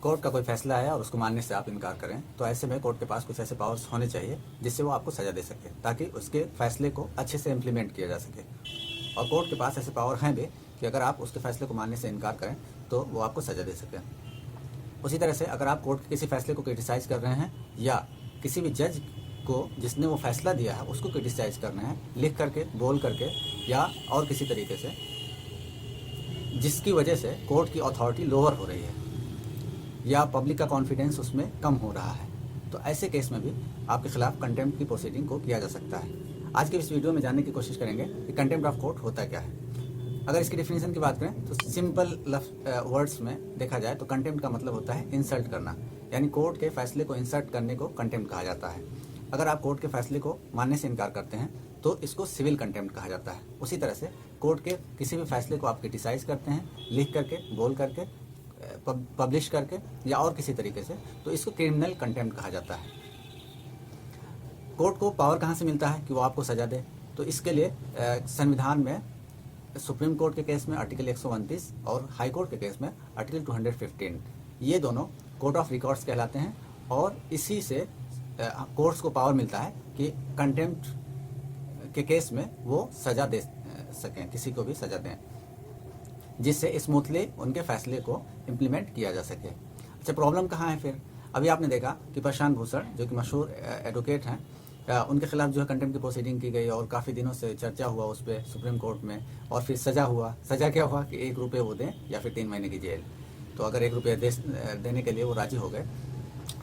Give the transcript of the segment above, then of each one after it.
Court का कोई फैसला है और उसको मानने से आप इनकार करें, तो ऐसे में कोर्ट के पास कुछ ऐसे पावर्स होने चाहिए जिससे वो आपको सज़ा दे सके, ताकि उसके फैसले को अच्छे से इम्प्लीमेंट किया जा सके। और कोर्ट के पास ऐसे पावर हैं भी कि अगर आप उसके फैसले को मानने से इनकार करें तो वो आपको सज़ा दे सके। उसी तरह से अगर आप कोर्ट के किसी फैसले को क्रिटिसाइज़ कर रहे हैं या किसी भी जज को जिसने वो फैसला दिया है उसको क्रिटिसाइज़ कर रहे हैं, लिख करके, बोल करके या और किसी तरीके से, जिसकी वजह से कोर्ट की अथॉरिटी लोअर हो रही है या पब्लिक का कॉन्फिडेंस उसमें कम हो रहा है, तो ऐसे केस में भी आपके खिलाफ कंटेम्प्ट की प्रोसीडिंग को किया जा सकता है। आज के इस वीडियो में जानने की कोशिश करेंगे कि कंटेम्प्ट ऑफ कोर्ट होता क्या है। अगर इसकी डेफिनेशन की बात करें तो सिंपल वर्ड्स में देखा जाए तो कंटेम्प्ट का मतलब होता है इंसल्ट करना, यानी कोर्ट के फैसले को इंसल्ट करने को कंटेम्प्ट कहा जाता है। अगर आप कोर्ट के फैसले को मानने से इनकार करते हैं तो इसको सिविल कंटेम्प्ट कहा जाता है। उसी तरह से कोर्ट के किसी भी फैसले को आप क्रिटिसाइज करते हैं, लिख करके, बोल करके, पब्लिश करके या और किसी तरीके से, तो इसको क्रिमिनल कंटेम्प्ट कहा जाता है। कोर्ट को पावर कहाँ से मिलता है कि वो आपको सजा दे? तो इसके लिए संविधान में सुप्रीम कोर्ट के केस में आर्टिकल 129 और हाई कोर्ट के केस में आर्टिकल 215, ये दोनों कोर्ट ऑफ रिकॉर्ड्स कहलाते हैं। और इसी से कोर्ट्स को पावर मिलता है कि कंटेम्प्ट के केस में वो सजा दे सकें, किसी को भी सजा दें, जिससे स्मूथली उनके फैसले को इम्प्लीमेंट किया जा सके। अच्छा, प्रॉब्लम कहाँ है फिर? अभी आपने देखा कि प्रशांत भूषण जो कि मशहूर एडवोकेट हैं, उनके खिलाफ जो है कंटेम्प्ट की प्रोसीडिंग की गई और काफ़ी दिनों से चर्चा हुआ उस पर सुप्रीम कोर्ट में, और फिर सज़ा हुआ। सज़ा क्या हुआ कि 1 रुपये वो दें या फिर 3 महीने की जेल। तो अगर 1 रुपये देने के लिए वो राजी हो गए।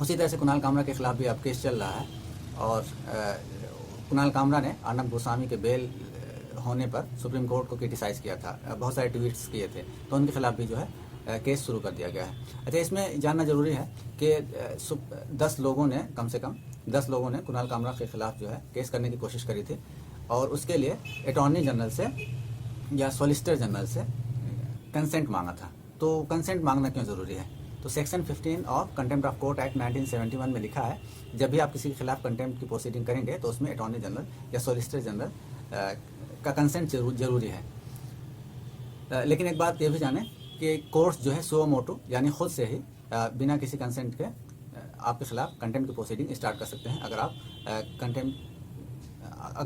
उसी तरह से कुणाल कामरा के खिलाफ भी अब केस चल रहा है, और कुणाल कामरा ने अर्नब गोस्वामी के बेल होने पर सुप्रीम कोर्ट को क्रिटिसाइज़ किया था, बहुत सारे ट्वीट्स किए थे, तो उनके खिलाफ भी जो है केस शुरू कर दिया गया है। अच्छा, इसमें जानना जरूरी है कि 10 लोगों ने, कम से कम 10 लोगों ने कुणाल कामरा के खिलाफ जो है केस करने की कोशिश करी थी, और उसके लिए अटॉर्नी जनरल से या सॉलिसिटर जनरल से कंसेंट मांगा था। तो कंसेंट मांगना क्यों ज़रूरी है? तो section 15 of contempt of court act 1971 में लिखा है, जब भी आप किसी के खिलाफ कंटेम्प्ट की प्रोसीडिंग करेंगे तो उसमें अटॉर्नी जनरल या सॉलिसिटर जनरल का कंसेंट जरूरी है। लेकिन एक बात ये भी जानें कि कोर्ट्स जो है सो मोटो, यानी खुद से ही बिना किसी कंसेंट के आपके खिलाफ कंटेम्प्ट की प्रोसीडिंग स्टार्ट कर सकते हैं अगर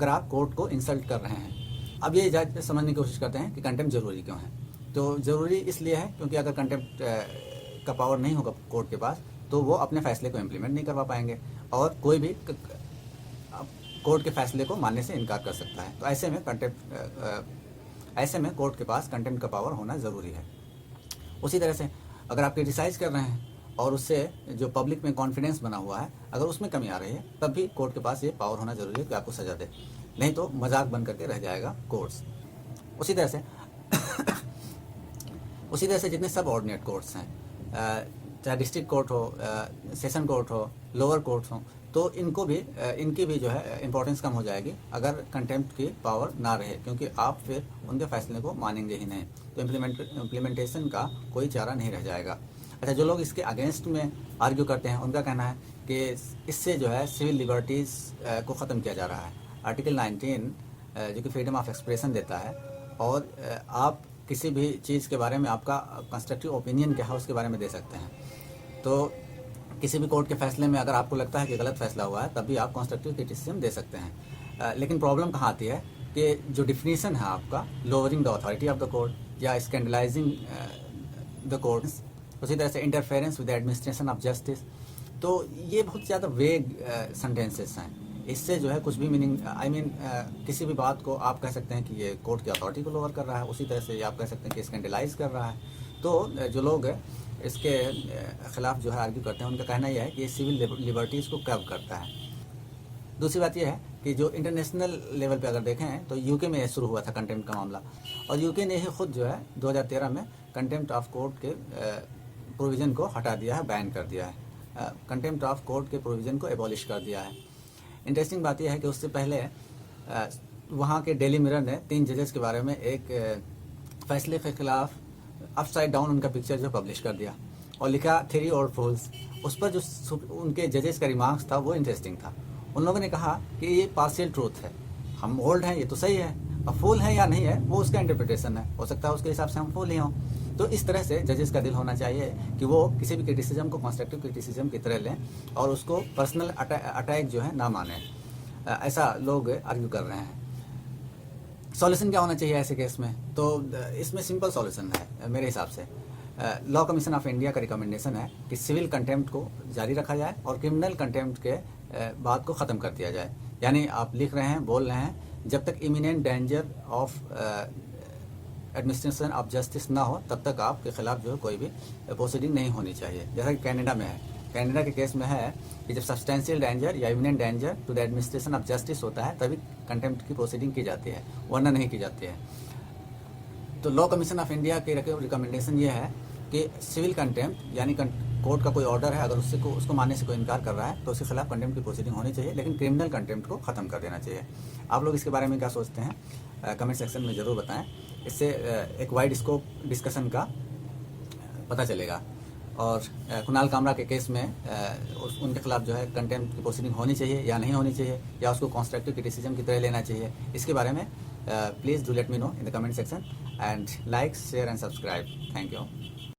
आप कोर्ट को इंसल्ट कर रहे हैं। अब ये जज समझने की कोशिश करते हैं कि कंटेम्प्ट जरूरी क्यों है। तो ज़रूरी इसलिए है क्योंकि अगर कंटेम्प्ट का पावर नहीं होगा कोर्ट के पास तो वो अपने फैसले को इम्प्लीमेंट नहीं करवा पाएंगे और कोई भी कोर्ट के फैसले को मानने से इनकार कर सकता है। तो ऐसे में कोर्ट के पास कंटेम्प्ट का पावर होना ज़रूरी है। उसी तरह से अगर आप क्रिटिसाइज़ कर रहे हैं और उससे जो पब्लिक में कॉन्फिडेंस बना हुआ है, अगर उसमें कमी आ रही है, तब भी कोर्ट के पास ये पावर होना ज़रूरी है कि आपको सज़ा दे, नहीं तो मजाक बन करके रह जाएगा कोर्ट्स। उसी तरह से जितने सब ऑर्डिनेट कोर्ट्स हैं, चाहे डिस्ट्रिक्ट कोर्ट हो, सेशन कोर्ट हो, लोअर कोर्ट्स हो, तो इनकी भी जो है इंपॉर्टेंस कम हो जाएगी अगर कंटेम्प्ट की पावर ना रहे, क्योंकि आप फिर उनके फैसले को मानेंगे ही नहीं, तो इम्प्लीमेंटेशन का कोई चारा नहीं रह जाएगा। अच्छा, जो लोग इसके अगेंस्ट में आर्ग्यू करते हैं उनका कहना है कि इससे जो है सिविल लिबर्टीज़ को ख़त्म किया जा रहा है। आर्टिकल 19 जो कि फ्रीडम ऑफ एक्सप्रेशन देता है, और आप किसी भी चीज़ के बारे में आपका कंस्ट्रक्टिव ओपिनियन क्या है उसके बारे में दे सकते हैं। तो किसी भी कोर्ट के फैसले में अगर आपको लगता है कि गलत फैसला हुआ है, तब भी आप कंस्ट्रक्टिव क्रिटिसिज्म दे सकते हैं। लेकिन प्रॉब्लम कहाँ आती है कि जो डिफिनीशन है आपका, lowering the authority of the court या स्कैंडलाइजिंग द कोर्ट्स, उसी तरह से interference with administration of justice, तो ये बहुत ज़्यादा वेग सेंटेंसेस हैं। इससे जो है कुछ भी मीनिंग, किसी भी बात को आप कह सकते हैं कि ये कोर्ट की अथॉरिटी को लोअर कर रहा है, उसी तरह से आप कह सकते हैं कि स्कैंडलाइज कर रहा है। तो जो लोग इसके खिलाफ जो है आर्ग्यू करते हैं, उनका कहना यह है कि ये सिविल लिबर्टीज़ को कर्व करता है। दूसरी बात यह है कि जो इंटरनेशनल लेवल पे अगर देखें तो यूके में शुरू हुआ था कंटेम्प्ट का मामला, और यूके ने ही खुद जो है 2013 में कंटेम्प्ट ऑफ कोर्ट के प्रोविज़न को हटा दिया है, बैन कर दिया है, कंटेम्प्ट ऑफ कोर्ट के प्रोविज़न को एबॉलिश कर दिया है। इंटरेस्टिंग बात यह है कि उससे पहले वहाँ के डेली मिरर ने 3 जजेस के बारे में एक फैसले के खिलाफ अपसाइड डाउन उनका पिक्चर जो पब्लिश कर दिया और लिखा थ्री और फूल्स। उस पर जो उनके जजेस का रिमार्क्स था वो इंटरेस्टिंग था। उन लोगों ने कहा कि ये पार्शियल ट्रूथ है, हम ओल्ड हैं, ये तो सही है, अब फूल है या नहीं है वो उसका इंटरप्रिटेशन है, हो सकता है उसके हिसाब से हम फूल ही हों। तो इस तरह से जजेस का दिल होना चाहिए कि वो किसी भी क्रिटिसिज्म को कंस्ट्रक्टिव क्रिटिसिज्म की तरह लें और उसको पर्सनल अटैक जो है ना माने। ऐसा लोग आर्ग्यू कर रहे हैं। सॉल्यूशन क्या होना चाहिए ऐसे केस में? तो इसमें सिंपल सॉल्यूशन है मेरे हिसाब से। लॉ कमीशन ऑफ इंडिया का रिकमेंडेशन है कि सिविल कंटेम्प्ट को जारी रखा जाए और क्रिमिनल कंटेम्प्ट के बात को ख़त्म कर दिया जाए। यानी आप लिख रहे हैं, बोल रहे हैं, जब तक imminent danger of administration of justice ना हो तब तक आपके खिलाफ जो है कोई भी प्रोसीडिंग नहीं होनी चाहिए। जैसा कि कनाडा में है, कनाडा के केस में है कि जब सब्सटेंशियल डेंजर या imminent danger to the administration of justice होता है तभी कंटेम्प्ट की प्रोसीडिंग की जाती है, वरना नहीं की जाती है। तो लॉ कमीशन ऑफ इंडिया की रिकमेंडेशन ये है कि सिविल कंटेम्प्ट यानी कोर्ट का कोई ऑर्डर है, अगर उसको मानने से कोई इनकार कर रहा है तो उसके खिलाफ कंटेम्प्ट की प्रोसीडिंग होनी चाहिए, लेकिन क्रिमिनल कंटेम्प्ट को ख़त्म कर देना चाहिए। आप लोग इसके बारे में क्या सोचते हैं कमेंट सेक्शन में ज़रूर बताएं। इससे एक वाइड स्कोप डिस्कशन का पता चलेगा। और कुणाल कामरा के केस में उनके खिलाफ जो है कंटेम्प्ट की प्रोसीडिंग होनी चाहिए या नहीं होनी चाहिए, या उसको कंस्ट्रक्टिव क्रिटिसिज्म की तरह लेना चाहिए, इसके बारे में please do let me know in the comment section and like, share and subscribe. Thank you.